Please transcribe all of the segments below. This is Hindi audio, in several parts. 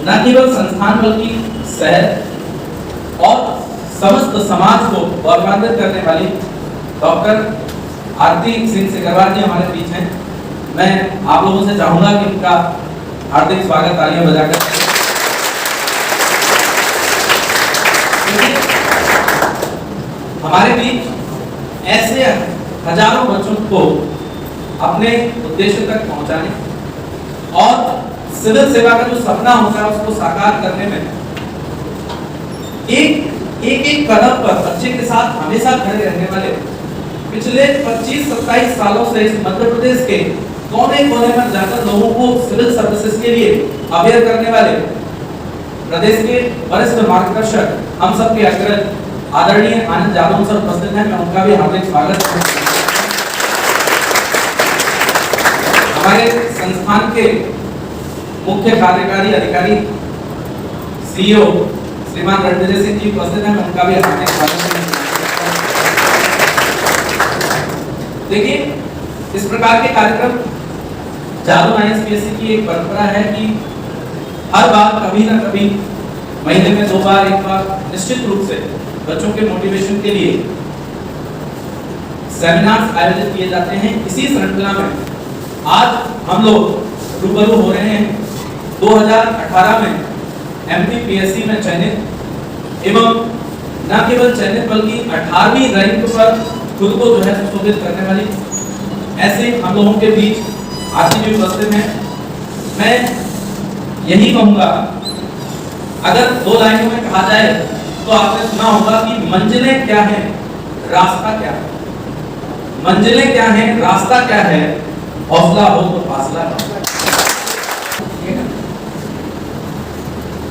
न केवल संस्थान बल्कि शहर और समस्त समाज को गौरवान्वित करने वाली डॉक्टर आरती सिंह सिकरवार जी हमारे बीच हैं। मैं आप लोगों से चाहूंगा कि उनका हार्दिक स्वागत तालियां बजाकर। हमारे बीच ऐसे हजारों बच्चों को अपने उद्देश्य तक पहुंचाने और सिविल सेवा का जो सपना होता है उसको साकार करने में एक कदम पर बच्चे के साथ हमेशा खड़े रहने वाले पिछले 25-27 सालों से इस मध्य प्रदेश के कोने-कोने में जाकर लोगों को सिविल सर्विसेज के लिए अवेयर करने वाले प्रदेश के वरिष्ठ मार्गदर्शक हम सबके अग्रज आदरणीय आनंद जादव सर उपस्थित हैं। मैं उनका भी हार्दिक स्वागत करता हूं। हमारे संस्थान के मुख्य कार्यकारी अधिकारी सीईओ श्रीमान रणविजय सिंह जी उपस्थित हैं। मैं उनका भी हार्दिक स्वागत करता हूं। देखिए, इस प्रकार के कार्यक्रम जादव आईएएस की एक परंपरा है कि हर बार कभी ना कभी महीने में 2 बार 1 बार निश्चित रूप से बच्चों के मोटिवेशन के लिए सेमिनार्स आयोजित किए जाते हैं। इसी श्रृंखला में आज हम लोग रूबरू हो रहे हैं 2018 में एमपीपीएससी में चयनित एवं न केवल चयनित बल्कि 18वीं रैंक पर खुद को जो है सुशोभित करने वाली ऐसे हम लोगों के बीच आज भी उपस्थित हैं। मैं यही कहूंगा, अगर 2 लाइनों में कहा जाए तो आपने सुना होगा कि मंजिलें क्या है, रास्ता क्या है। मंजिलें क्या है, रास्ता क्या है, हौसला हो तो फासला है।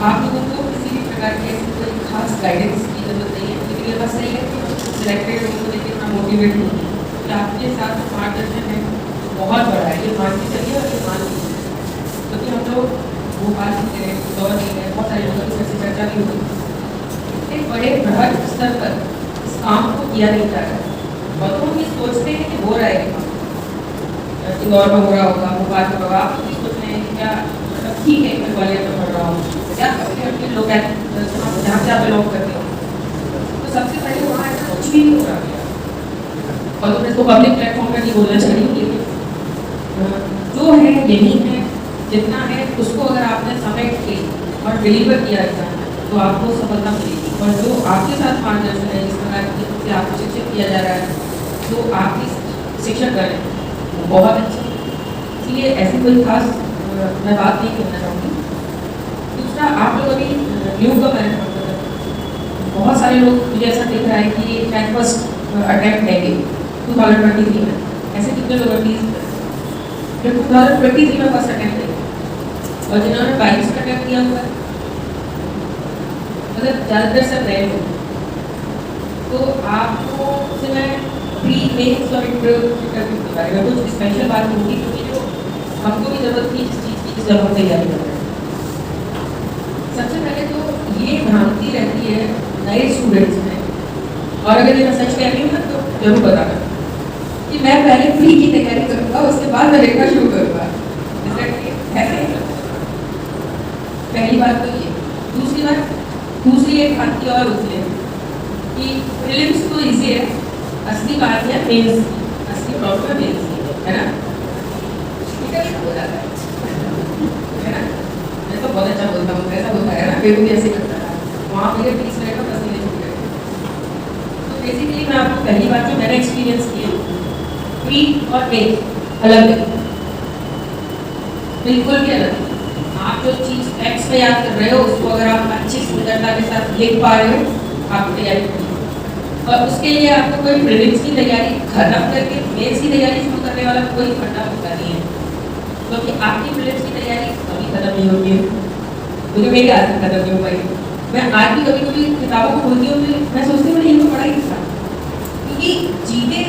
आप लोगों को किसी भी प्रकार की कोई खास गाइडेंस की जरूरत नहीं है, लेकिन ये बस सही है कि सिलेक्टेड लोगों को देखिए इतना मोटिवेट हो कि आपके साथ मार्गदर्शन है बहुत बड़ा है। ये मान के चलिए और ये मान लीजिए, क्योंकि हम लोग भोपाल के दौर में बहुत सारे लोगों की ऐसी चर्चा भी हुई। एक बड़े बृहद स्तर पर इस काम को किया नहीं जा रहा है। बहुत लोग ये सोचते हैं कि हो रहा है, इंदौर में हो रहा होगा, भोपाल में होगा। आप ये सोच रहे हैं कि क्या मतलब ठीक है मैं ग्वालियर में पढ़ रहा हूँ, क्या करते हैं अपने लोग जहाँ से आप बिलोंग करते हो, तो सबसे पहले वहाँ ऐसा कुछ भी नहीं हो रहा। और तो इसको पब्लिक प्लेटफॉर्म पर नहीं बोलना चाहिए, लेकिन जो है यही है, जितना है उसको अगर आपने समेट के और डिलीवर किया जाए तो आपको सफलता मिलेगी। और जो आपके साथ मार्गदर्शन है, जिस प्रकार से आपको शिक्षित किया जा रहा है, जो आपकी शिक्षक कर रहे हैं वो बहुत अच्छी है। इसलिए ऐसी कोई खास मैं बात नहीं करना चाहूँगी। दूसरा, आप लोग अभी न्यू का मैनेजमेंट कर रहे हैं, बहुत सारे लोग मुझे ऐसा दिख रहा है कि 10th अटैम्प्ट लेंगे 2023 में। ऐसे कितने लोग जो 2023 में फर्स्ट अटैम्प्ट लेंगे और जिन्होंने 22 का अटैम्प्ट किया हुआ है, मतलब ज़्यादातर सब रहे हो, तो आपको से मैं प्री मेंस और इंटरव्यू के बारे में कुछ स्पेशल बात होगी, क्योंकि जो हमको भी जरूरत थी जिस चीज़ की, जब हम तैयारी कर रहे हैं। सबसे पहले तो ये भ्रांति रहती है नए स्टूडेंट्स में, और अगर ये मैं सच कह रही हूँ ना तो जरूर बताना कि मैं पहले प्री की तैयारी करूँगा, उसके बाद मैं लिखना शुरू करूँगा। पहली बात तो ये। दूसरी एक बात और होती है कि प्रीलिम्स तो इजी है, असली बात है मेंस की, असली प्रॉब्लम मेंस की है ना। हो जाता है ना, मैं तो बहुत अच्छा बोलता हूँ, ऐसा होता है ना, फिर भी ऐसे करता है वहाँ पे फीस रहेगा, बस नहीं छूट। तो बेसिकली मैं आपको पहली बात जो मैंने एक्सपीरियंस किया, प्री और मेंस अलग है, बिल्कुल भी अलग है। आप जो चीज़ टेक्स्ट में याद कर रहे हो उसको अगर आप अच्छी सुंदरता के साथ लिख पा रहे हो, आप तैयारी करिए। और उसके लिए आपको कोई प्रीलिम्स की तैयारी खत्म करके मेंस की तैयारी शुरू करने वाला कोई फंडा होता नहीं है, क्योंकि आपकी प्रीलिम्स की तैयारी कभी खत्म नहीं होती है, क्योंकि मेरी आज तक खत्म नहीं हो पाई। मैं आज भी कभी कभी किताबों को खोलती हूँ, मैं सोचती हूँ इनको पढ़ा ही नहीं था, क्योंकि चीज़ें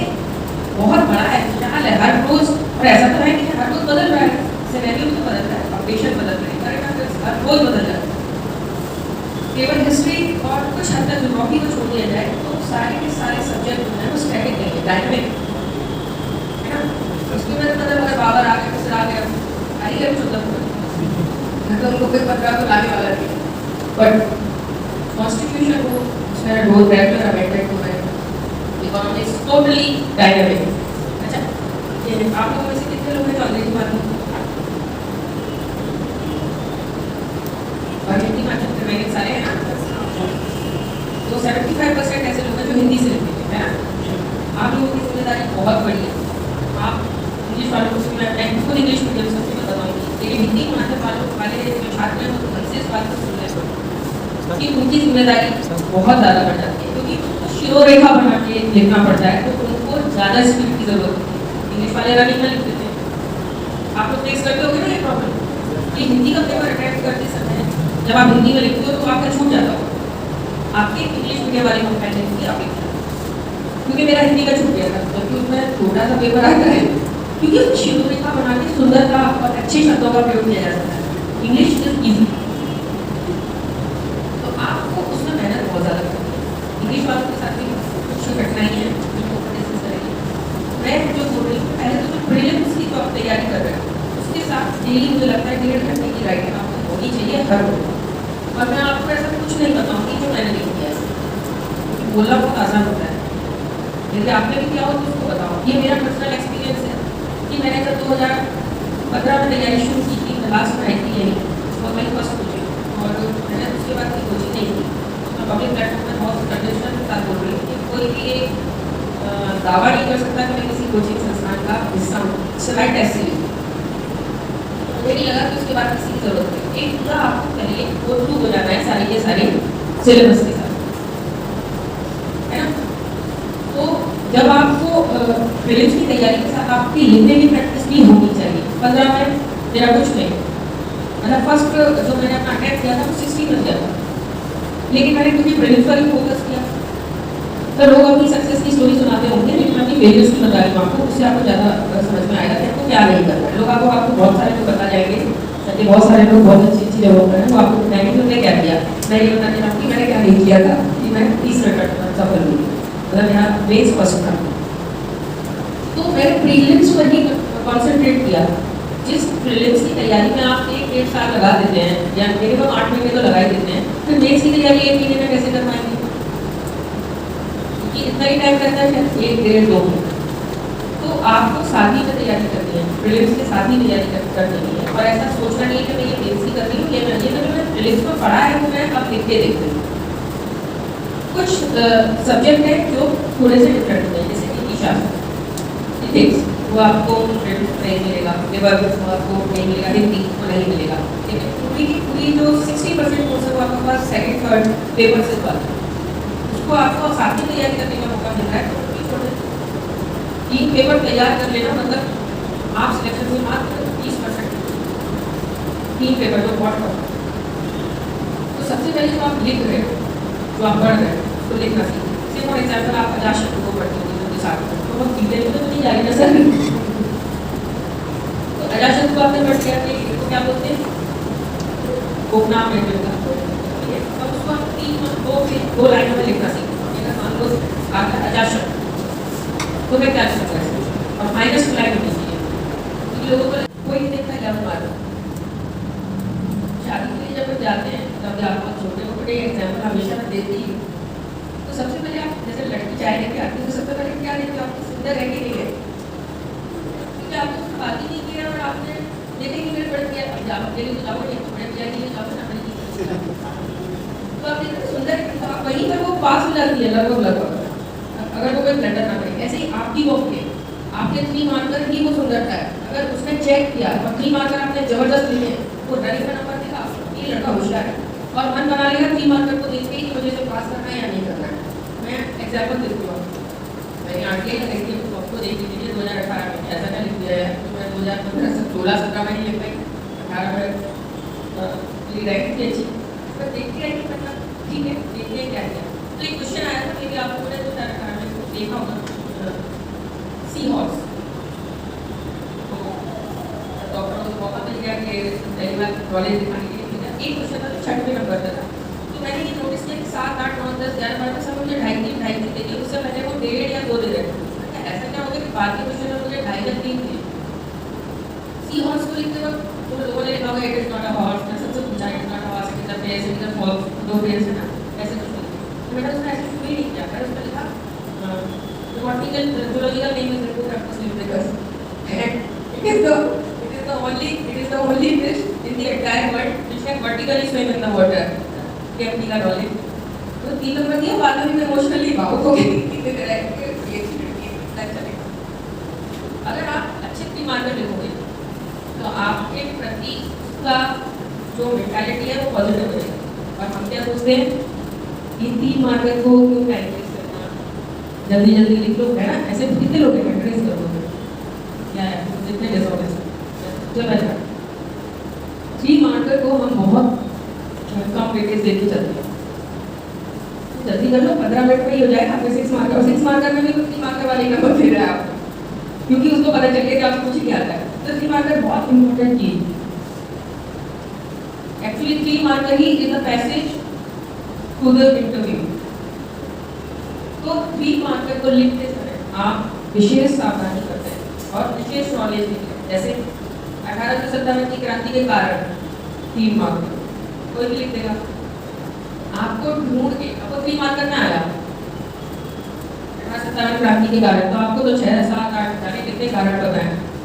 बहुत बड़ा है, विशाल है हर रोज़। और ऐसा तो है कि हर रोज़ बदल रहा है, सिनेरियो तो बदल रहा है, अपडेशन बदल रहे हैं, करंट अफेयर्स हर रोज बदल रहा है। केवल हिस्ट्री और कुछ हद तक ज्योग्राफी को छोड़ दिया जाए तो सारे के सारे सब्जेक्ट जो है वो स्टैटिक नहीं है, डायनामिक है ना। उसके बाद मतलब अगर बाबर आ गए, फिर आ गया, आई गए, मतलब उनको कोई पत्रा तो लाने वाला बट कॉन्स्टिट्यूशन को उसमें रोल रेगुलर अमेंडमेंट हो रहे हैं, इकोनॉमिक्स टोटली डायनामिक। अच्छा, ये आप लोगों में से कितने लोग हैं जो अंग्रेजी माध्यम और हिंदी माध्यम के मैंने सारे हैं ना, तो 75% ऐसे लोग हैं जो हिंदी से लिखते हैं, है ना। आप लोगों की जिम्मेदारी बहुत बड़ी है। आप इंग्लिश वालों को, मैं खुद इंग्लिश मीडियम से बताऊंगी, लेकिन हिंदी माध्यम वाले जो छात्र हैं वो हमसे इस बात को सुन रहे हैं कि उनकी जिम्मेदारी बहुत ज़्यादा बढ़ जाती है, क्योंकि शिरोरेखा बना के लिखना पड़ता है, तो उनको ज़्यादा स्पीड की जरूरत होती है। इंग्लिश वाले रनिंग में लिख देते हैं। आप लोग फेस करते होंगे ना ये प्रॉब्लम कि हिंदी का पेपर अटेम्प्ट करते समय जब आप हिंदी में लिखते हो तो आपका छूट जाता हो, आपके इंग्लिश मीडियम वाले कंपेनियन की अपेक्षा, क्योंकि मेरा हिंदी का छूट गया था, क्योंकि उसमें छोटा सा पेपर आता है, क्योंकि शिरोरेखा बना के सुंदरता और अच्छे शब्दों का प्रयोग किया जा सकता है। इंग्लिश इज इजी, तो आपको उसमें मेहनत बहुत ज़्यादा करनी है। इंग्लिश वालों के साथ भी कुछ कठिनाई है जिनको डिस्कस करेंगे। मैं जो बोल रही हूँ, पहले तो प्रीलिम्स की तो आप तैयारी कर रहे हो, उसके साथ डेली मुझे लगता है 1.5 घंटे की राइटिंग आपको होनी चाहिए हर रोज। और मैं आपको ऐसा कुछ नहीं बताऊँगी जो मैंने नहीं किया है, क्योंकि बोलना बहुत आसान होता है, यदि आपने भी किया हो तो उसको बताओ। ये मेरा पर्सनल एक्सपीरियंस है कि मैंने जब 2015 में तैयारी शुरू की थी, लास्ट में आई थी यही, और मेरी फर्स्ट कोचिंग, और मैंने उसके बाद की कोचिंग नहीं की। मैं पब्लिक प्लेटफॉर्म में बहुत कंडीशन के साथ बोल रही हूँ कि कोई भी ये दावा नहीं कर सकता कि मैं किसी कोचिंग संस्थान का हिस्सा हूँ, सिवाय टेस्ट सीरीज। मुझे नहीं लगा कि उसके बाद किसी की जरूरत है। एक पूरा आपको पहले गो थ्रू हो जाना है सारे के सारे सिलेबस के साथ, है ना। तो जब आपको प्रीलिम्स की तैयारी के साथ आपकी लिखने की प्रैक्टिस भी होनी चाहिए। 15 में मेरा कुछ नहीं, मतलब फर्स्ट जो मैंने अपना अटेम्प्ट किया था वो 60 में किया था, लेकिन मैंने क्योंकि प्रीलिम्स पर ही फोकस किया। तो लोग अपनी सक्सेस की स्टोरी सुनाते होंगे, लेकिन मैं अपनी फेलियर्स की बता रही हूँ आपको, उससे आपको ज़्यादा समझ में आएगा कि आपको क्या नहीं करना है। लोग आपको बहुत सारे लोग बता जाएंगे, ताकि बहुत सारे लोग बहुत अच्छी अच्छी जगहों पर हैं, वो आपको बताएंगे कि उन्होंने क्या किया। मैं ये बताना चाहूँगी मैंने क्या नहीं किया था कि मैं 30 मिनट सफल हुई, मतलब मेरा बेस फर्स्ट था। तो मैंने प्रीलिम्स पर ही कॉन्सेंट्रेट किया। जिस प्रीलिम्स की तैयारी में आप 1-1.5 साल लगा देते हैं, या मिनिमम 8 महीने तो लगा ही देते हैं, फिर मेंस की तैयारी 1 महीने में कैसे कर पाएंगे? क्योंकि इतना ही टाइम रहता है, 1-1.5-2 महीने। तो आपको साथ ही में तैयारी करनी है, प्रीलिम्स के साथ ही तैयारी करनी है, और ऐसा सोचना नहीं है कि मैं ये मेंस की कर रही हूँ, ये मैंने प्रीलिम्स में पढ़ा है तो मैं अब लिख के देख रही हूँ। कुछ सब्जेक्ट है जो थोड़े से डिफरेंट होते हैं, जैसे कि नीतिशास्त्र, इथिक्स, वो आपको नहीं मिलेगा, लेबर वो आपको नहीं मिलेगा, हिंदी वो नहीं मिलेगा, लेकिन पूरी की पूरी जो 60% कोर्स है वो आपके पास सेकंड थर्ड पेपर से बाद उसको आपको साथ में तैयारी करने का मौका मिल रहा है। तो भी छोटे 3 पेपर तैयार कर लेना, मतलब आप सिलेक्शन में मात्र 30% 3 पेपर जो बहुत कम। तो सबसे पहले जो आप लिख रहे हो, जो आप पढ़ रहे हो, उसको लिखना सीखें। जैसे फॉर एग्जाम्पल आप 50 शब्दों को पढ़ते हो तो बहुत डिटेल में तो नहीं जाएगी ना सर। तो 50 शब्द को आपने पढ़ लिया, इसको क्या बोलते हैं? उपनाम है, ठीक है। अब उसको आप 2 लाइनों में लिखना सीखें। मान लो आपका 50 शब्द, तो मैं क्या लिखूंगा इसमें, और -2 लाइन होनी चाहिए, क्योंकि लोगों को कोई नहीं देखता क्या बना रहा। शादी के लिए जब हम जाते हैं, तब आप बहुत छोटे हो, बड़े एग्जाम्पल हमेशा मैं देती ही। तो सबसे पहले आप जैसे लड़की चाय लेके आती है, तो सबसे पहले क्या देखते हो, आपकी सुंदर है कि नहीं है, क्योंकि आपने उससे बात ही नहीं किया और आपने देखेंगे मेरे पढ़ दिया, अब जाओ अकेले तो जाओ, नहीं बड़े भैया के लिए जाओ ना, तो आप देखते सुंदर है, तो आप वहीं पर वो पास हो जाती है लगभग, अगर वो कोई ब्लंडर ना करे। ऐसे ही आपकी वो के आपने 3 मानकर ही वो सुंदरता है, अगर उसने चेक किया और 3 मानकर आपने जबरदस्त लिए, वो रनिंग का नंबर देखा, ये लड़का होशियार है, और मन बना लेगा 3 मानकर को देख के कि मुझे से पास करना है या नहीं करना है। मैं एग्जाम्पल देती हूँ, मैंने आगे देखी आपको देख लीजिए 2018 में ऐसा क्या लिख दिया है, तो मैं 2015 से 16-17 में नहीं लिख पाई, 18 में राइट की अच्छी, पर देखते रहिए, मतलब ठीक है, देखिए क्या किया। तो एक क्वेश्चन आया था, मेरी आपको 2018 में देखा होगा, सी हॉर्स, डॉक्टरों को मौका मिल गया कि पहली बार कॉलेज दिखाने के लिए, एक क्वेश्चन था 6वें नंबर का था। तो मैंने ये नोटिस किया कि 7, 8, 9, 10, 11, 12 में सब मुझे 2.5 देंगे, उससे पहले वो 1.5 या 2 दे रहे थे। ऐसा क्या होगा कि बाद के क्वेश्चन में मुझे 2.5 या 3 दिए। सी हॉर्स को लिखते वक्त तो लोगों ने लिखा होगा it is not a horse, मैं सबसे पूछा it is not a horse, it is a ऐसे इधर फॉल्स 2 पेयर्स है ना, ऐसे कुछ नहीं। तो बेटा उसने ऐसे शुरू ही नहीं किया, मैंने उसमें लिखा vertical zoological name is report of slip breakers and it is the only fish in the entire world which can vertically swim in the water. कैप्टी का नॉलेज तो 3 नंबर दिया, बाद में मैं इमोशनली भावुक हो गई कितने तरह के रिएक्शन है चलेगा। अगर आप अच्छे प्री मार्कर लिखोगे तो आपके प्रति का जो मेंटालिटी है वो पॉजिटिव हो जाएगा। और हम क्या सोचते हैं कि 3 मार्कर को क्यों कैलकुलेट करना, जल्दी जल्दी लिख लो, है ना? ऐसे कितने लोग हैं ट्रेस करोगे क्या है जितने डिसऑर्डर चला जाए। 3 मार्कर को हम बहुत कम वेटेज देके चलते हैं, जल्दी कर लो 15 मिनट में ही हो जाएगा। आपके 6 मार्कर और 6 मार्कर में भी 3 मार्कर वाले नंबर दे रहा है आपको, क्योंकि उसको पता चल गया कि आपको कुछ नहीं आता है। तो 3 मार्कर बहुत इंपॉर्टेंट चीज। एक्चुअली 3 मार्कर ही is the passage to the interview. तो 3 मार्कर को लिखते समय आप विशेष सावधानी करते हैं और विशेष नॉलेज लिखते हैं। जैसे 1857 की क्रांति के कारण 3 मार्कर कोई भी लिख देगा। आपको ढूंढ के आपको 3 मार्कर में आया 1857 क्रांति के कारण, तो आपको तो 6 7 8 जाने कितने कारण पता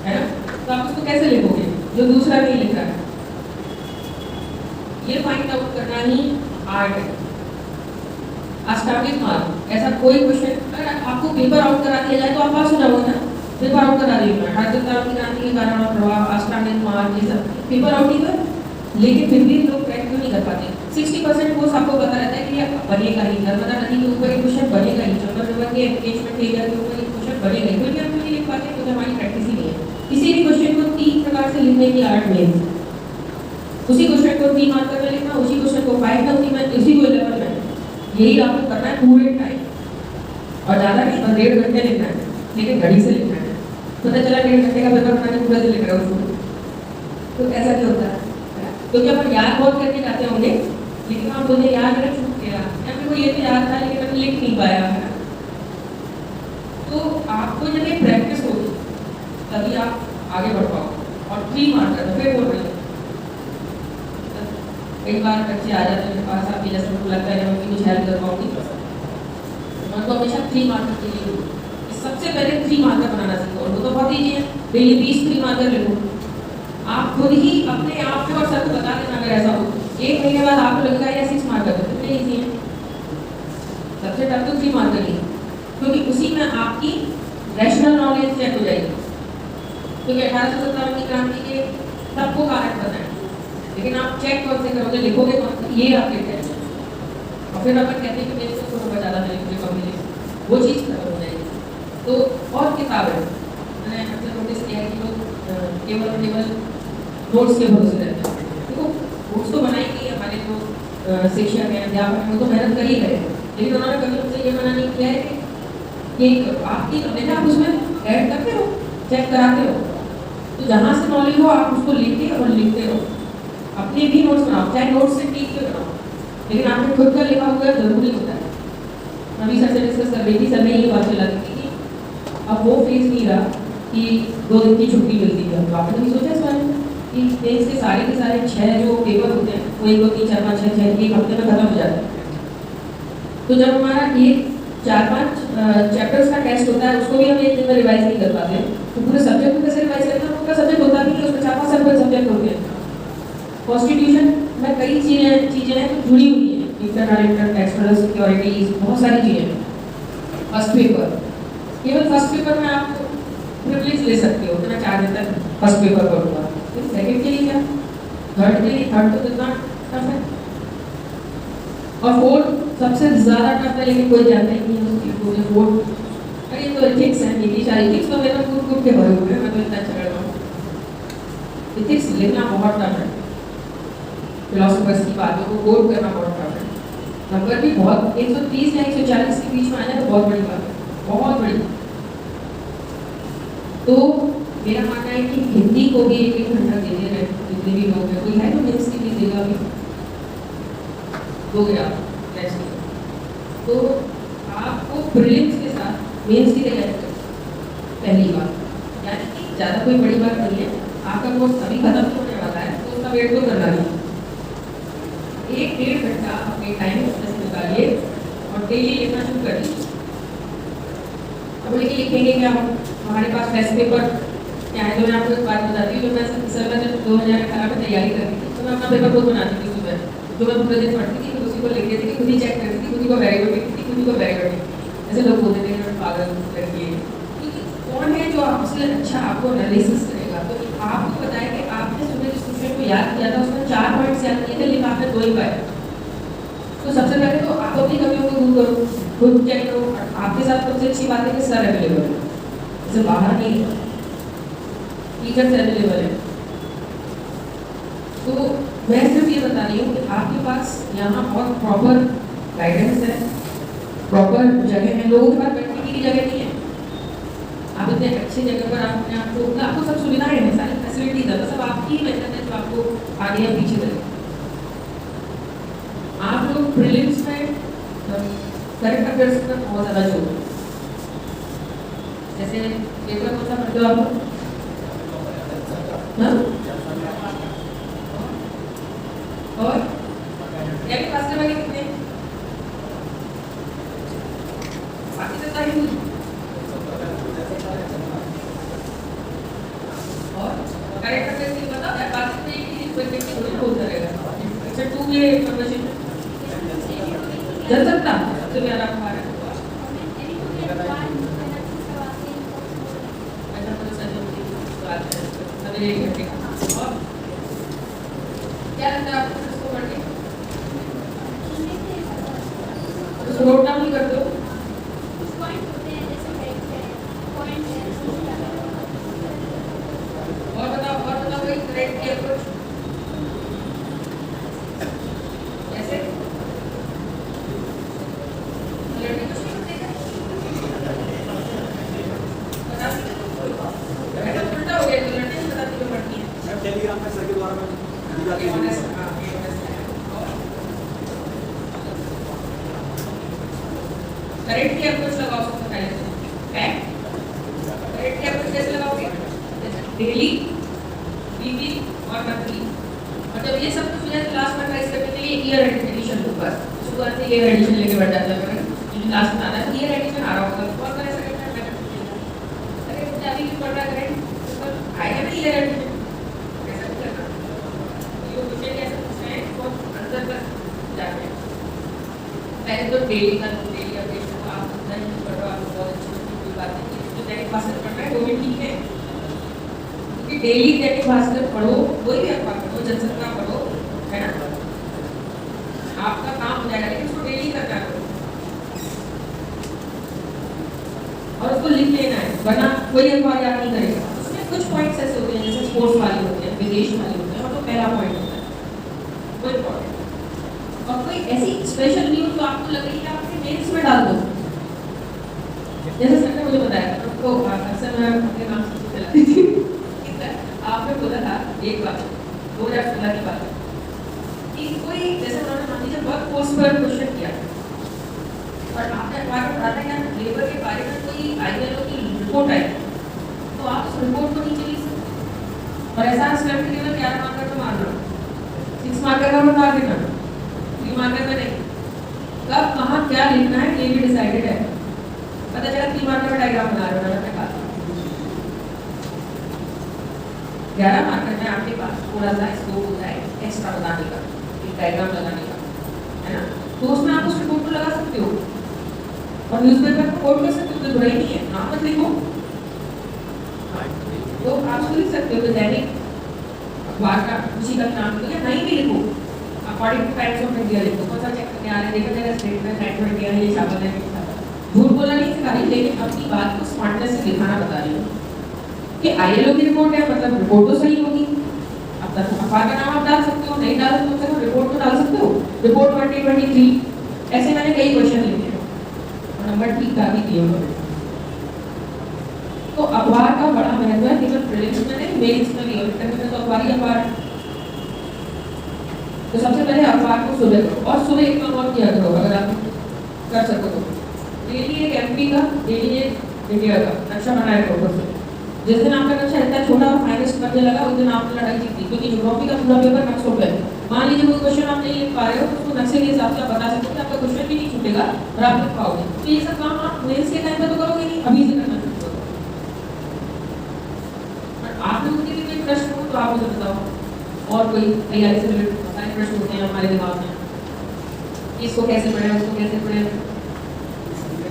है ना? तो आप उसको कैसे लिखोगे जो दूसरा नहीं लिख रहा है? ये फाइंड आउट करना ही आर्ट है। अष्टांगिक मार्ग ऐसा कोई क्वेश्चन अगर आपको पेपर आउट करा दिया जाए तो आप पास हो जाओगे ना। पेपर आउट करा दिया 1857 की क्रांति के कारण और प्रभाव, अष्टांगिक मार्ग, ये सब पेपर आउट ही है, लेकिन फिर भी लोग क्रैक क्यों नहीं कर पाते? 60% कोर्स आपको पता रहता है कि ये बनेगा ही, नर्मदा नदी के ऊपर एक क्वेश्चन बनेगा ही, चंबल रिवर के एंगेजमेंट एरिया के ऊपर एक क्वेश्चन बनेगा ही, फिर भी हम क्यों नहीं लिख पाते? क्योंकि हमारी प्रैक्टिस ही नहीं है। किसी भी क्वेश्चन को 3 प्रकार से लिखने की आर्ट में, उसी क्वेश्चन को 3 मार्कर में लिखना, उसी क्वेश्चन को 5 में, उसी को 11 में, यही आपको करना है पूरे टाइम। और ज़्यादा नहीं, बस 1.5 घंटे लिखना है, लेकिन घड़ी से लिखना है। पता चला 1.5 घंटे का पेपर बनाने पूरा दिन लिख रहा हूँ, तो ऐसा नहीं होता है। क्योंकि अपन याद बहुत करके जाते होंगे, लेकिन आप बोलते याद रख छूट गया, या फिर वो ये तो याद था लेकिन मैंने लिख नहीं पाया, है ना? तो आपको जब ये प्रैक्टिस होगी तभी आप आगे बढ़ पाओ। और 3 मार्कर फिर बोल रहे कई बार बच्चे आ जाते हैं मेरे पास, आपकी जैसे उनको लगता है मैं कुछ हेल्प कर पाऊंगी, उनको हमेशा 3 मार्कर के लिए सबसे पहले 3 मार्कर बनाना सीखो। और वो तो बहुत ईजी है, डेली 20 3 मार्कर लिखो। आप खुद ही अपने आप को और सबको बता देना अगर ऐसा हो। 1 महीने बाद आपको लगेगा या 6 मार्कर कितने ईजी है। सबसे टफ तो 3 मार्कर ही, क्योंकि उसी में आपकी रैशनल नॉलेज चेक हो जाएगी। क्योंकि 1857 की क्रांति के सबको कारण पता है, लेकिन आप चेक कौन से करोगे, लिखोगे कौन से, ये आपके टेस्ट। और फिर अपन कहते हैं कि मेरे से थोड़ा ज़्यादा मिले, मुझे कम मिले, वो चीज़ खत्म हो जाएगी। तो और किताबें मैंने अक्सर नोटिस किया है कि लोग केवल नोट्स के भरोसे रहते हैं। देखो नोट्स तो बनाएंगे हमारे जो शिक्षक हैं, अध्यापक हैं, वो तो मेहनत कर ही रहे हैं, लेकिन उन्होंने कभी मुझसे ये मना नहीं किया है कि यही करो। आपकी नॉलेज आप उसमें ऐड करते हो, चेक कराते हो, तो जहाँ से नॉलेज हो आप उसको लेके और लिखते रहो। अपने भी नोट्स बनाओ, चाहे नोट्स से ठीक क्यों बनाओ, लेकिन आपने खुद का लिखा हुआ जरूरी होता है। अभी सर से डिस्कस कर रही थी, सर ने ये बात चला दी थी कि अब वो फेज नहीं रहा कि 2 दिन की छुट्टी मिलती है। तो आपने भी सोचा इस बारे में कि फेज के सारे 6 जो पेपर होते हैं वो 1 2 3 4 5 6 एक हफ्ते में खत्म हो जाते हैं। तो जब हमारा ये 4-5 चैप्टर्स का टेस्ट होता है, उसको भी हम 1 दिन में रिवाइज नहीं कर पाते, तो पूरे सब्जेक्ट को कैसे रिवाइज करते हैं? पूरा सब्जेक्ट होता नहीं है, उसमें 4-5 सब्जेक्ट होते हैं। कॉन्स्टिट्यूशन में कई चीज़ें हैं जो जुड़ी हुई हैं, इंटरनल एक्सटर्नल सिक्योरिटीज, बहुत सारी चीज़ें। फर्स्ट पेपर, केवल फर्स्ट पेपर में आप प्रिविलेज ले सकते हो कि मैं 4 दिन तक फर्स्ट पेपर करूँगा, लेकिन सेकेंड के लिए क्या, थर्ड के लिए, थर्ड तो कितना टफ है, और फोर्थ सबसे ज़्यादा टफ है, लेकिन कोई जानता ही नहीं है उसकी फोर्थ। अरे ये तो एथिक्स है, एथिक्स तो मेरा कूद के भरे हुए हैं, मैं तो इतना चढ़ रहा हूँ। एथिक्स लिखना बहुत टफ है, फिलोसोफर्स की बातों को कोट करना बहुत टफ है। नंबर भी बहुत 130 या 140 के बीच में आ जाए तो बहुत बड़ी बात है, बहुत बड़ी। तो मेरा मानना है कि हिंदी को भी 1 घंटा दे दे रहे जितने भी लोग हैं। कोई है तो मेंस की भी देगा भी, दोगे आप टेस्ट। तो आपको प्रीलिम्स के साथ मेंस की तैयारी करनी पहली बात, यानी कि ज़्यादा कोई बड़ी बात नहीं है। आपका कोर्स अभी खत्म होने वाला है, तो उसका वेट तो करना नहीं। एक डेढ़ घंटा अपने टाइम उसमें से निकालिए और डेली लिखना शुरू कर दीजिए। अब लेकिन लिखेंगे क्या हम, हमारे पास टेस्ट पेपर क्या है। तो मैं आपको एक बात बताती हूँ, जब मैं सर में जब 2018 में तैयारी करती थी तो मैं अपना पेपर खुद बनाती थी सुबह, जो मैं पूरे दिन पढ़ती थी, फिर उसी को लिख देती थी, खुद ही चेक करती थी, खुद ही को वेरी गुड लिखती थी, खुद ही को वेरी गुड लिखती। ऐसे लोग बोलते थे पागल लड़की है, क्योंकि कौन है जो आपसे अच्छा आपको एनालिसिस करेगा। तो आपको बताया कि आपने सुबह जिस क्वेश्चन को याद किया था उसमें 4 पॉइंट्स याद किए थे, लेकिन आपने 2 ही पाए। तो सबसे पहले तो आप अपनी कमियों को दूर करो, खुद चेक करो। आपके साथ सबसे अच्छी बात है कि सर अवेलेबल है, जैसे बाहर नहीं है, टीचर्स अवेलेबल है। तो मैं सिर्फ ये बता रही हूँ कि आपके पास यहाँ बहुत प्रॉपर गाइडेंस है, प्रॉपर जगह है, लोगों के पास बैठने की जगह नहीं है। आप इतने अच्छी जगह पर आप अपने आपको सब सुविधाएं हैं, सारी फैसिलिटीज है, सब आपकी ही मेहनत है जो आपको आगे या पीछे करे। आप लोग प्रीलिम्स में करंट अफेयर्स पर बहुत ज़्यादा जोर है। जैसे पेपर कौन सा पढ़ते हो आप लोग? और या भी फास्ट वाले कितने? बाकी तो सारी हुई। और करंट अफेयर्स की बताओ यार, बाकी तो एक ही कोई व्यक्ति थोड़ी बोलता रहेगा। अच्छा 2 ये इन्फॉर्मेशन जनसत्ता सबसे प्यारा हमारा क्या लगता है आपको इसको पढ़ के? उसको नोट डाउन नहीं करते हो? और बताओ भाई करेक्ट की अप्रोच कैसे? लड़की कुछ नहीं बताएगा, बता उल्टा हो गया, तो लड़की नहीं बताती जो पढ़ती है। मैम टेलीग्राम पे सर के द्वारा मैं करेक्ट की अप्रोच लगाओ सबसे पहले तो फैक्ट। करेक्ट की अप्रोच कैसे लगाओगे? डेली, वीकली और मंथली। और जब ये सब कुछ हो जाए तो लास्ट में ट्राई करने के लिए ईयर एडिशन लो बस। शुरुआत से ईयर एडिशन लेके बैठ जाते हैं, लेकिन लास्ट में आता है ईयर एडिशन आ रहा होगा और करे सेकंड में बैठ। अरे मुझे अभी भी पढ़ रहा है करेक्ट आएगा ना ईयर एडिशन, कैसा भी करना। ये मुझे कैसे पूछना है बहुत अंदर तक जाते हैं। पहले तो डेली का डेली अपडेट आप नहीं पढ़ रहे हो, आप बहुत अच्छी बात है कि जो दैनिक भास्कर पढ़ रहा है वो भी ठीक है, क्योंकि डेली दैनिक भास्कर पढ़ो, कोई भी अखबार पढ़ो, जनसत्ता पढ़ो, है ना, आपका काम हो जाएगा। लेकिन उसको डेली करना है और उसको लिख लेना है, वरना कोई अखबार याद नहीं करेगा। उसमें कुछ पॉइंट्स ऐसे होते हैं जैसे स्पोर्ट्स वाले होते हैं, विदेश वाले होते हैं, और तो पहला पॉइंट होता है वो इम्पोर्टेंट। और कोई ऐसी स्पेशल न्यूज़ जो आपको लग रही है आपके मेल्स में डाल दो, जैसे सर ने मुझे बताया था, तो अक्सर मैं अपने नाम से चलाती थी। आपने बोला था एक बात 2016 की बात कि कोई जैसे उन्होंने मान लीजिए वर्क फोर्स पर क्वेश्चन किया और आपने अखबार में पढ़ा था कि लेबर के बारे में कोई आईएलओ की रिपोर्ट आई, तो आप उस रिपोर्ट को नीचे लिख सकते और ऐसा स्टेप के लिए 11 मार्कर में मारना, 6 मार्कर का बता देना, 3 मार्कर में नहीं। कब कहाँ क्या लिखना है ये भी डिसाइडेड है। पता चला 3 मार्कर का डायग्राम बना रहे हो अपने पास, 11 मार्कर में आपके पास थोड़ा सा स्कोप होता है एक्स्ट्रा बताने का, एक डायग्राम लगाने का, है ना। तो उसमें आप उस रिपोर्ट को लगा सकते हो और न्यूज़पेपर को कोट कर सकते हो, कोई बुराई नहीं है, नाम मत लिखो। तो आप उसको लिख सकते हो कि दैनिक अखबार का उसी का नाम लिखो या नहीं भी लिखो, according two times of India लिखो, कौन सा चेक करने आ रहे हैं, देखो जरा स्टेटमेंट टाइम्स ऑफ इंडिया ये छापा है, झूठ बोलना नहीं सिखा रही, लेकिन अपनी बात को स्मार्टनेस से दिखाना बता रही हूँ कि आईएलओ की रिपोर्ट है, मतलब रिपोर्ट तो सही होगी। अब तक अखबार का नाम आप डाल सकते हो, नहीं डाल सकते हो रिपोर्ट तो डाल सकते हो, रिपोर्ट 2023। ऐसे मैंने कई क्वेश्चन लिखे और नंबर ठीक डाल ही दिए उन्होंने। तो अखबार का बड़ा महत्व है, केवल प्रीलिम्स में नहीं मेंस में भी, और रिटर्न में तो अखबार ही अखबार। तो सबसे पहले अखबार को सुबह करो और सुबह एक काम और किया करो अगर आप कर सको तो, डेली एक एमपी का, डेली एक इंडिया का नक्शा बनाया करो खुद से। जिस दिन आपका नक्शा इतना छोटा और फाइनेस्ट बनने लगा उस दिन आपने लड़ाई जीती, क्योंकि ज्योग्राफी का पूरा पेपर नक्शों पे है। मान लीजिए कोई क्वेश्चन आप नहीं लिख पा रहे हो तो उसको नक्शे के हिसाब से आप बता सकते हो कि आपका क्वेश्चन भी नहीं छूटेगा और आप लिख पाओगे। तो ये सब काम आप मेंस के टाइम पे तो करोगे नहीं, अभी से करना शुरू करो। और आप लोगों के भी कोई प्रश्न हो तो आप मुझे बताओ, और कोई तैयारी से रिलेटेड बहुत सारे प्रश्न होते हैं हमारे दिमाग में, इसको कैसे पढ़े, उसको कैसे पढ़े,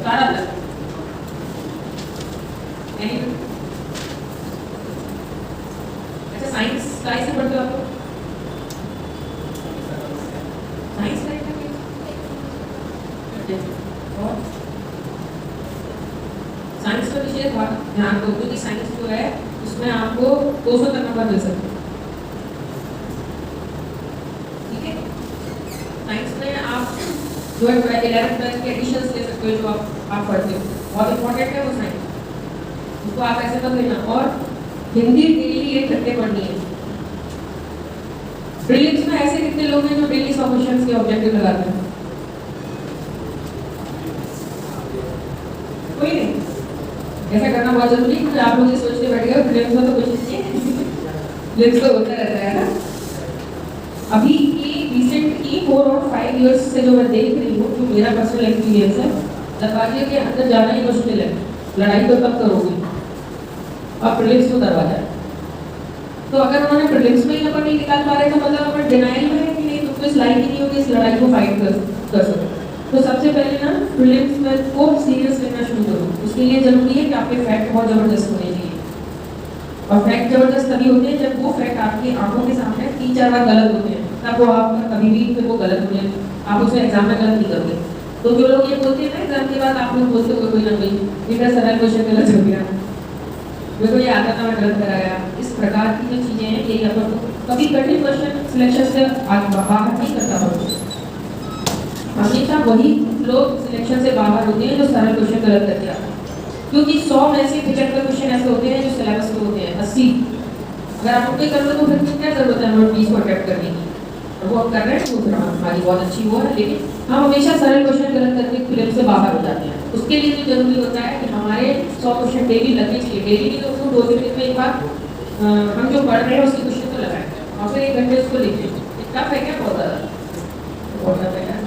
सारा था नहीं। अच्छा, साइंस कैसे पढ़ते हो आप लोग? साइंस और साइंस का विषय ध्यान दो, क्योंकि साइंस जो है उसमें आपको 200 तक नंबर मिल सकते हैं। ठीक है, साइंस में आप जो है 11th क्लास के एडिशंस ले सकते हो, जो आप पढ़ते हो, बहुत इंपॉर्टेंट है वो साइंस, उसको आप ऐसे मत लेना। और हिंदी डेली 1 घंटे पढ़नी है। प्रीलिम्स में ऐसे कितने लोग हैं जो डेली 100 क्वेश्चंस के ऑब्जेक्टिव लगाते हैं? कोई नहीं। ऐसा करना बहुत जरूरी है, क्योंकि आप लोग ये सोचते बैठेगा प्रीलिम्स में तो कुछ नहीं है, प्रीलिम्स तो होता रहता है ना। अभी की रिसेंट की 4 और 5 इयर्स से जो मैं देख रही हूँ, जो मेरा पर्सनल एक्सपीरियंस है, दरवाजे के अंदर जाना ही मुश्किल है। लड़ाई तो तब करोगी और प्रीलिम्स तो दरवाजा है। तो अगर उन्होंने प्रीलिम्स में ही नंबर नहीं निकाल पा रहे तो मतलब अपन डिनाइल में है कि नहीं, तुमको इस लाइक ही नहीं होगी इस लड़ाई को फाइट कर सको। तो सबसे पहले ना प्रीलिम्स में को सीरियस लेना शुरू करो। उसके लिए जरूरी है कि आपके फैक्ट बहुत जबरदस्त होने चाहिए, और फैक्ट जबरदस्त तभी होते हैं जब वो फैक्ट आपकी आंखों के सामने 3-4 बार गलत होते हैं, तब वो आप कभी भी फिर वो गलत होने, आप उसे एग्जाम में गलत नहीं करोगे। तो जो लोग ये बोलते हैं ना एग्जाम के बाद, आप लोग बोलते हो कोई ना कोई मेरा सरल क्वेश्चन गलत हो गया, मेरे को ये आता था मैं गलत कराया, इस प्रकार की जो चीजें हैं ये अपन को कभी कठिन क्वेश्चन सिलेक्शन से बाहर नहीं करता हो। हमेशा वही लोग सिलेक्शन से बाहर होते हैं जो सरल क्वेश्चन गलत करके आते हैं, क्योंकि 100 में से 75 क्वेश्चन ऐसे होते हैं जो सिलेबस के होते हैं। 80 अगर आप उनके कर लो तो फिर क्या जरूरत है नोट 20 को अटेम्प्ट करने की, और वो हम कर रहे हैं तो फिर हमारी बहुत अच्छी वो है, लेकिन हम हमेशा सरल क्वेश्चन गलत करके फिल्म से बाहर हो जाते हैं। उसके लिए तो जरूरी होता है कि हमारे 100 क्वेश्चन डेली लगने चाहिए, डेली नहीं तो उसको 2 दिन में एक बार हम जो पढ़ रहे हैं उसके क्वेश्चन को लगाएं और फिर 1 घंटे उसको लिखें। टफ है क्या? बहुत ज़्यादा बहुत टफ है यार,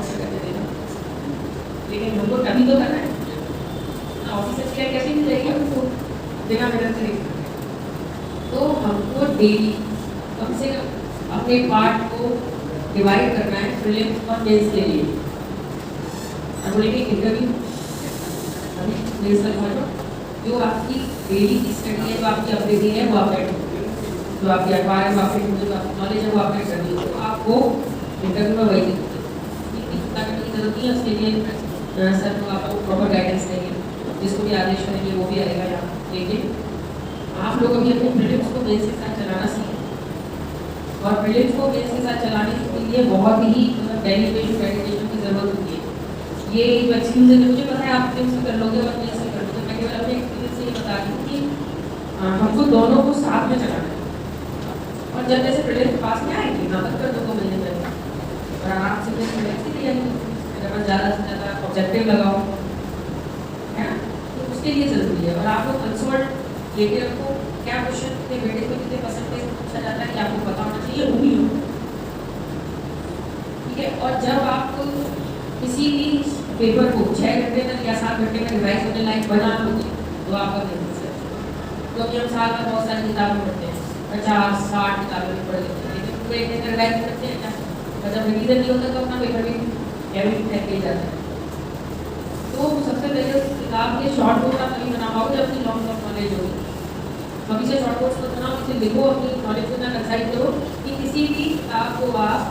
लेकिन हमको तभी तो करना है। ऑफिस से कैसे मिल जाएगी हमको बिना मेहनत से? तो हमको डेली कम से कम अपने पार्ट को डिवाइड करना है प्रीलिम्स और मेंस के लिए। अब बोलेंगे इंटरव्यू अभी मेंस तक पहुँचो, जो आपकी डेली की स्टडी है, जो आपकी अपडेटिंग है वो अपडेट हो, जो आपकी अखबार है वो अपडेट हो, जो आपकी नॉलेज है वो अपडेट करनी हो, तो आपको इंटरव्यू में वही इतनी चिंता करने की जरूरत नहीं है। उसके लिए सर को आपको प्रॉपर गाइडेंस देंगे, जिसको भी आदेश करेंगे वो भी आएगा यहाँ। लेकिन आप लोग अभी अपने प्रीलिम्स को मेंस के साथ चलाना सीखें, और प्रीलिम्स को मेंस के साथ चलाने के लिए बहुत ही डेडिकेशन की जरूरत होती है। ये एक एक्सक्यूज है, मुझे पता है आप प्रीलिम्स कर लोगे और मेंस कर लोगे, मैं केवल अपने एक्सपीरियंस से ये बता रही हूँ कि हमको दोनों को साथ में चलाना है। और जब जैसे प्रीलिम्स पास में आएंगे ना तक कर दो महीने पहले, और आराम से प्रीलिम्स की तैयारी ज़्यादा से ज़्यादा ऑब्जेक्टिव लगाओ, है ना? तो उसके लिए ज़रूरी है। और आप लोग कंसल्ट लेके रखो, क्या क्वेश्चन कितने बेटे को कितने परसेंटेज पूछा जाता है कि आपको पता होना चाहिए, वो भी हो, ठीक है। और जब आप किसी भी पेपर को 6 घंटे तक या 7 घंटे में रिवाइज होने लायक बना लोगे तो आपका बिजनेस है। क्योंकि हम साल में बहुत सारी किताबें पढ़ते हैं, 50-60 किताबें भी पढ़ लेते हैं, लेकिन पूरे 1 घंटे रिवाइज करते हैं क्या? और जब रिवीजन नहीं होता तो अपना पेपर भी हैवी फेंक जाता है। तो सबसे पहले उस किताब के शॉर्ट नोट आप नहीं बना पाओगे जब अपनी लॉन्ग नॉलेज होगी। तो अभी से शॉर्ट नोट्स मत बनाओ, इसे लिखो, अपनी नॉलेज को इतना कंसाइज करो कि किसी भी किताब को आप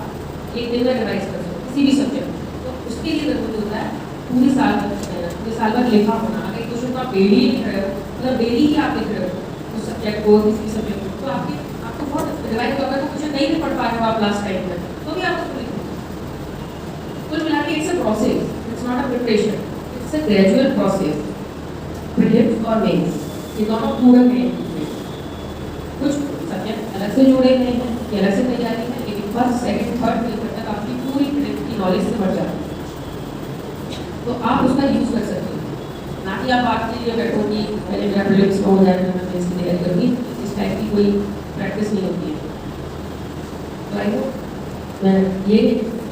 1 दिन में रिवाइज कर सको, किसी भी सब्जेक्ट। तो उसके लिए जरूरी होता है पूरी साल भर मेहनत, पूरे साल भर लिखा होना। अगर क्वेश्चन को आप डेली लिख रहे हो, मतलब डेली ही आप लिख रहे हो उस सब्जेक्ट को, किसी भी सब्जेक्ट को, तो आपको बहुत रिवाइज होगा। तो क्वेश्चन नहीं भी पढ़ पा रहे हो आप लास्ट टाइम में, तो भी आप उसको लिखो। कुल मिला के it's a process, it's not a preparation, it's a gradual process. Prelims और मेंस ये दोनों पूरक हैं, कुछ सब्जेक्ट अलग से जोड़े गए हैं, ये अलग से तैयारी है, लेकिन फर्स्ट सेकंड थर्ड पेपर तक आपकी पूरी प्रीलिम्स की नॉलेज से बढ़ जाती है, तो आप उसका यूज कर सकते हो। ना कि आप बात के लिए बैठो कि पहले मेरा प्रीलिम्स हो जाए तो मैं मेंस की तैयारी करूँगी, इस टाइप की कोई प्रैक्टिस नहीं होती है। तो आई होप मैं ये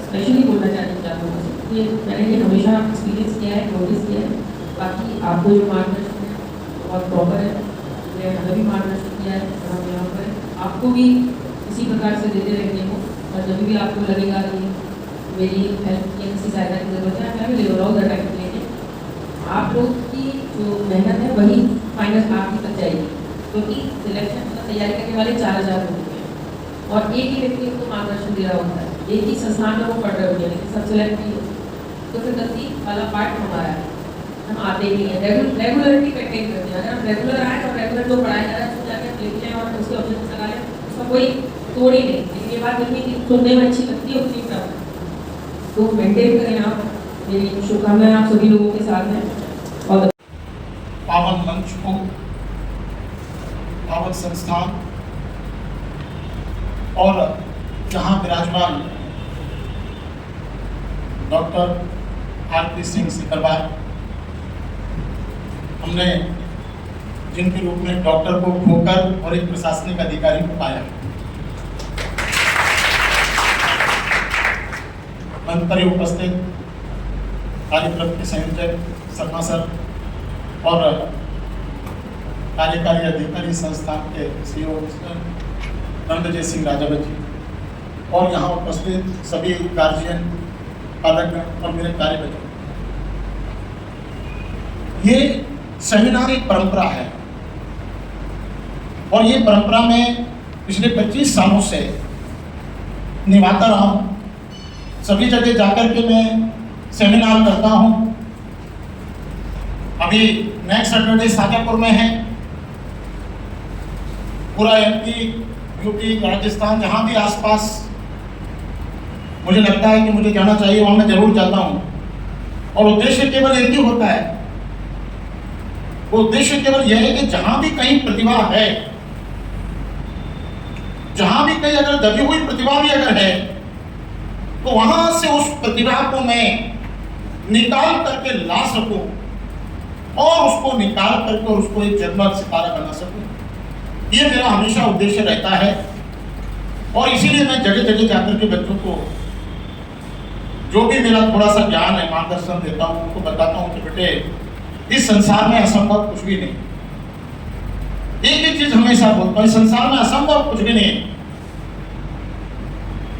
स्पेशली बोलना चाहता हूँ कि मैंने ये हमेशा एक्सपीरियंस किया है, नोटिस किया है। बाकी आपको जो मार्गदर्शन है बहुत प्रॉपर है, मैंने हमें भी मार्गदर्शन किया है और हम यहाँ पर आपको भी इसी प्रकार से देते रहेंगे हो। और जब भी आपको लगेगा कि मेरी हेल्प की किसी सहायता की जरूरत है, मैं भी ऑल द टाइम लेंगे। आप लोग की जो मेहनत है वही फाइनल आप ही तक जाएगी, क्योंकि सिलेक्शन तैयारी करने वाले 4000 लोग हैं और एक ही व्यक्ति उनको मार्गदर्शन दे रहा होता है, एक ही संस्थान में वो पढ़ रहे होते हैं, लेकिन सब सिलेक्ट नहीं होते। तो फिर गलती वाला पार्ट हमारा है, हम आते ही नहीं है, रेगुलरिटी मेंटेन करते हैं। अगर हम रेगुलर आए और रेगुलर जो पढ़ाया जा रहा है उसको जाकर लिखते हैं और उसके ऑब्जेक्ट लगा लें, उसका कोई तोड़ ही नहीं। लेकिन ये बात जितनी सुनने में अच्छी लगती है उतनी टफ है, तो मेंटेन करें आप। मेरी शुभकामनाएं आप सभी लोगों के साथ हैं। और पावन मंच को, पावन संस्थान और जहां विराजमान डॉक्टर आरपी सिंह सिकरवार, हमने जिनके रूप में डॉक्टर को खोकर और एक प्रशासनिक अधिकारी को पाया। मंच पर उपस्थित कार्यक्रम के संयोजक शर्मा सर और कार्यकारी अधिकारी संस्थान के सीईओ नंदजय सिंह राजावत जी और यहाँ उपस्थित सभी गार्जियन, पालक और मेरे कार्यकर्ता, ये सेमिनार एक परंपरा है और ये परंपरा में पिछले 25 सालों से निभाता रहा हूँ। सभी जगह जाकर के मैं सेमिनार करता हूँ। अभी नेक्स्ट सैटरडे शाजापुर में है। पूरा एमपी, यूपी, राजस्थान, जहाँ भी आसपास मुझे लगता है कि मुझे जाना चाहिए वहाँ मैं जरूर जाता हूँ। और उद्देश्य केवल एक ही होता है, वो उद्देश्य केवल यह है कि जहाँ भी कहीं प्रतिभा है, जहाँ भी कहीं अगर दबी हुई प्रतिभा भी अगर है, तो वहां से उस प्रतिभा को मैं निकाल करके ला सकूं और उसको निकाल करके और उसको एक जगमग सितारा बना सकूं। ये मेरा हमेशा उद्देश्य रहता है और इसीलिए मैं जगह जगह जाकर के बच्चों को जो भी मेरा थोड़ा सा ज्ञान है, मार्गदर्शन देता हूं, उनको बताता हूं कि बेटे इस संसार में असंभव कुछ भी नहीं। एक ही चीज हमेशा बोलता हूं, इस संसार में असंभव कुछ भी नहीं,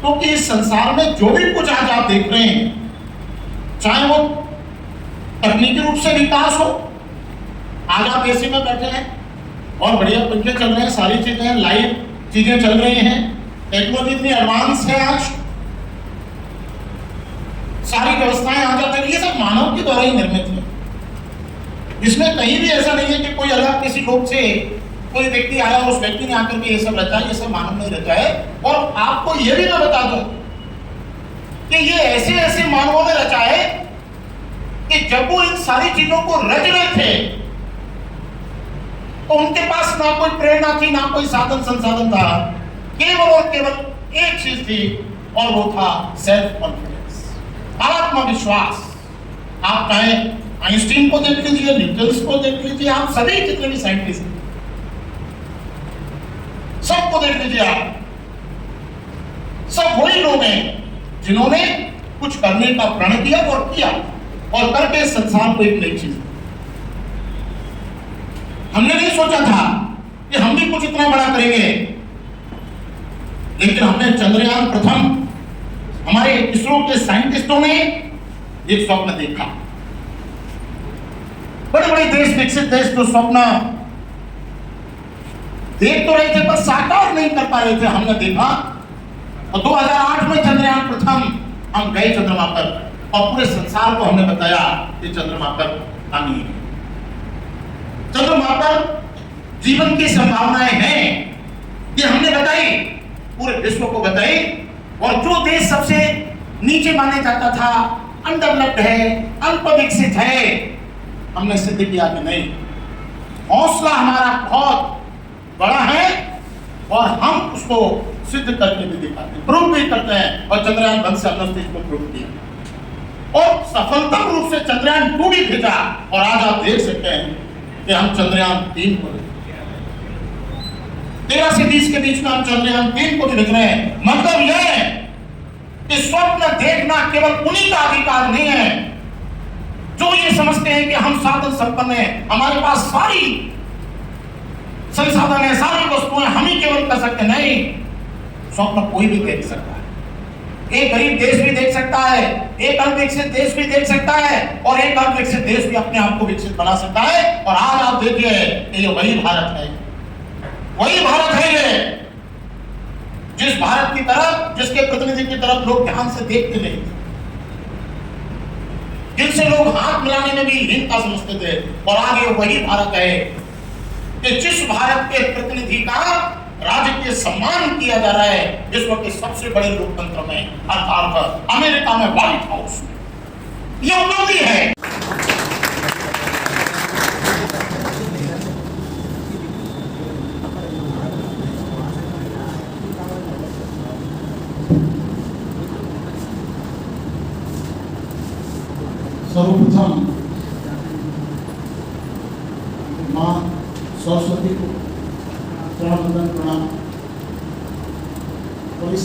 क्योंकि इस संसार में जो भी कुछ आज आप देख रहे हैं, चाहे वो तकनीकी रूप से विकास हो, आज आप एसी में बैठे हैं और बढ़िया पंखे चल रहे हैं, सारी चीजें लाइव चीजें चल रही हैं, टेक्नोलॉजी इतनी एडवांस है, आज सारी व्यवस्थाएं आ जाती हैं, ये सब मानव के द्वारा ही निर्मित है। इसमें कहीं भी ऐसा नहीं है कि कोई अलग किसी लोग से कोई व्यक्ति आया और उस व्यक्ति ने आकर के ये सब रचा, ये सब मानव नहीं रचा है। और आपको ये भी मैं बता दूं कि ये ऐसे ऐसे मानवों ने रचा है कि जब वो इन सारी चीजों को रच रहे थे तो उनके पास ना कोई प्रेरणा थी, ना कोई साधन संसाधन था, केवल और केवल एक चीज थी और वो था सेल्फ कॉन्फिडेंस, आत्मविश्वास। आप चाहे आइंस्टीन को देख लीजिए, न्यूटन को देख लीजिए, आप सभी जितने भी साइंटिस्ट सबको देख लीजिए, आप सब वही लोग हैं जिन्होंने कुछ करने का प्रण किया और किया और करके संसार को एक नई चीज। हमने नहीं सोचा था कि हम भी कुछ इतना बड़ा करेंगे, लेकिन हमने चंद्रयान प्रथम, हमारे इसरो के साइंटिस्टों ने एक स्वप्न देखा। बड़े बड़े देश, विकसित देश जो स्वप्न देख तो रहे थे पर साकार नहीं कर पा रहे थे, हमने देखा और 2008 में चंद्रयान प्रथम हम गए चंद्रमा पर और पूरे संसार को हमने बताया कि चंद्रमा पर हम ही हैं। चंद्रमा पर जीवन की संभावनाएं हैं, ये हमने बताई, पूरे विश्व को बताई। और जो देश सबसे नीचे माने जाता था, अनडेवलप्ड है, अल्पविकसित है, हमने सिद्ध किया कि नहीं, हौसला हमारा बहुत बड़ा है और हम उसको सिद्ध करके भी दिखाते हैं, प्रूव भी करते हैं। और चंद्रयान 1 से हमने इसको प्रूव किया और सफलता रूप से चंद्रयान 2 भी भेजा और आज आप देख सकते हैं कि हम चंद्रयान 3 को 13 से 20 के बीच में हम चंद्रयान 3 को भी भेज रहे हैं। मतलब यह है कि स्वप्न देखना केवल उन्हीं का अधिकार नहीं है जो ये समझते हैं कि हम साधन संपन्न हैं, हमारे पास सारी संसाधन है, सारी वस्तुएं हम ही केवल कर सकते। नहीं, स्वप्न कोई भी देख सकता है। एक गरीब देश भी देख सकता है, एक अल्पविकसित देश भी देख सकता है, और एक अल्पविकसित देश भी अपने आप को विकसित बना सकता है। और आज आप देखिए कि ये वही भारत है, वही भारत है ये, जिस भारत की तरफ, जिसके प्रतिनिधि की तरफ लोग ध्यान से देखते नहीं थे, जिनसे लोग हाथ मिलाने में भी हीनता समझते थे। और आज ये वही भारत है कि जिस भारत के प्रतिनिधि का राजकीय सम्मान किया जा रहा है विश्व के सबसे बड़े लोकतंत्र में, अर्थात अमेरिका में व्हाइट हाउस। ये उपलब्धि है। सर्वप्रथम मां सरस्वती को प्रणवंदन प्रणाम। और इस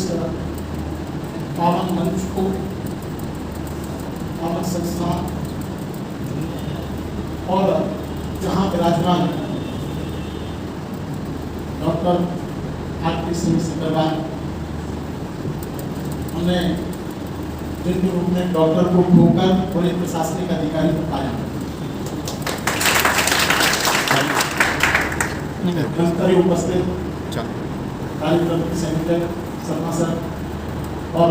पावन मंच को, पावन संस्थान और जहाँ विराजमान डॉक्टर आरपी सिंह सिकरवार, हमने जिनके रूप में डॉक्टर को खोकर और एक प्रशासनिक अधिकारी को पाया, कर्मचारी उपस्थित, कार्यक्रम के सेक्रेटरी शर्मा सर और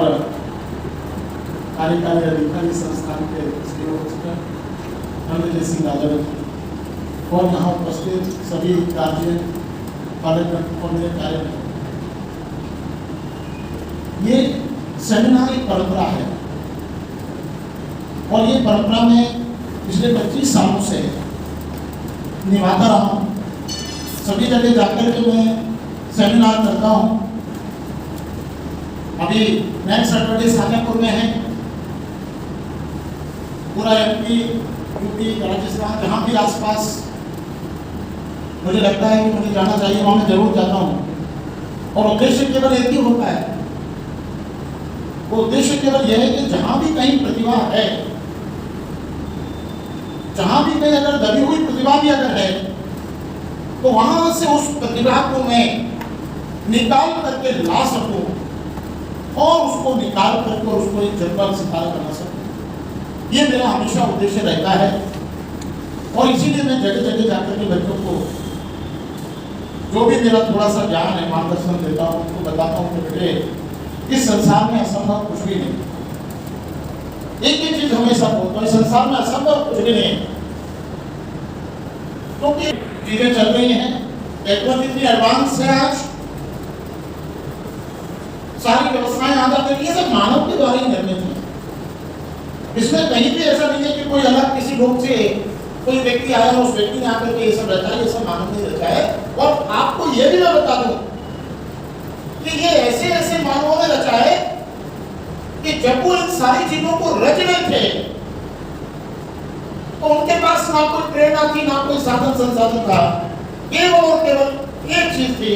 कार्यकारी अधिकारी संस्थान के अमृत सिंह राजव और यहाँ उपस्थित सभी गार्जियन, पालक और मेरे कार्य। ये सेमिनार एक परंपरा है और ये परंपरा में पिछले 25 सालों से निभाता रहा हूँ। सभी जगह जाकर के मैं सेमिनार करता हूँ। अभी नेक्स्ट सैटरडे शाजापुर में है। पूरा एमपी, यूपी, राजस्थान, जहाँ भी आसपास मुझे लगता है कि मुझे जाना चाहिए, वहाँ मैं जरूर जाता हूँ। और उद्देश्य केवल एक ही होता है, वो उद्देश्य केवल यह है कि जहां भी कहीं प्रतिभा है, जहां भी कहीं अगर दबी हुई प्रतिभा भी अगर है, तो वहां से उस प्रतिभा को मैं निकाल करके ला सकूं और उसको निकाल करके उसको एक जज्बा सितारा बना सकूं। ये मेरा हमेशा उद्देश्य रहता है। और इसीलिए मैं जगह जगह जाकर के बच्चों को जो भी मेरा थोड़ा सा ज्ञान है मार्गदर्शन देता हूँ, उनको बताता हूँ कि बेटे इस संसार में असंभव कुछ भी नहीं। एक ही चीज हमेशा बोलता हूँ, इस संसार में असंभव कुछ भी नहीं, क्योंकि चीजें चल रही हैं, टेक्नोलॉजी इतनी एडवांस है, आज सारी व्यवस्थाएं आ जाती हैं, ये सब मानव के द्वारा ही निर्मित है। इसमें कहीं भी ऐसा नहीं है कि कोई अलग किसी लोग से कोई व्यक्ति आया और उस व्यक्ति ने आकर के ये सब रचा है, ये सब मानव ने रचा है। और आपको ये भी मैं बता दूं कि ये ऐसे ऐसे मानवों ने रचा है कि जब वो इन सारी चीजों को रच रहे थे तो उनके पास ना कोई प्रेरणा थी, ना कोई साधन संसाधन था, केवल और केवल एक चीज थी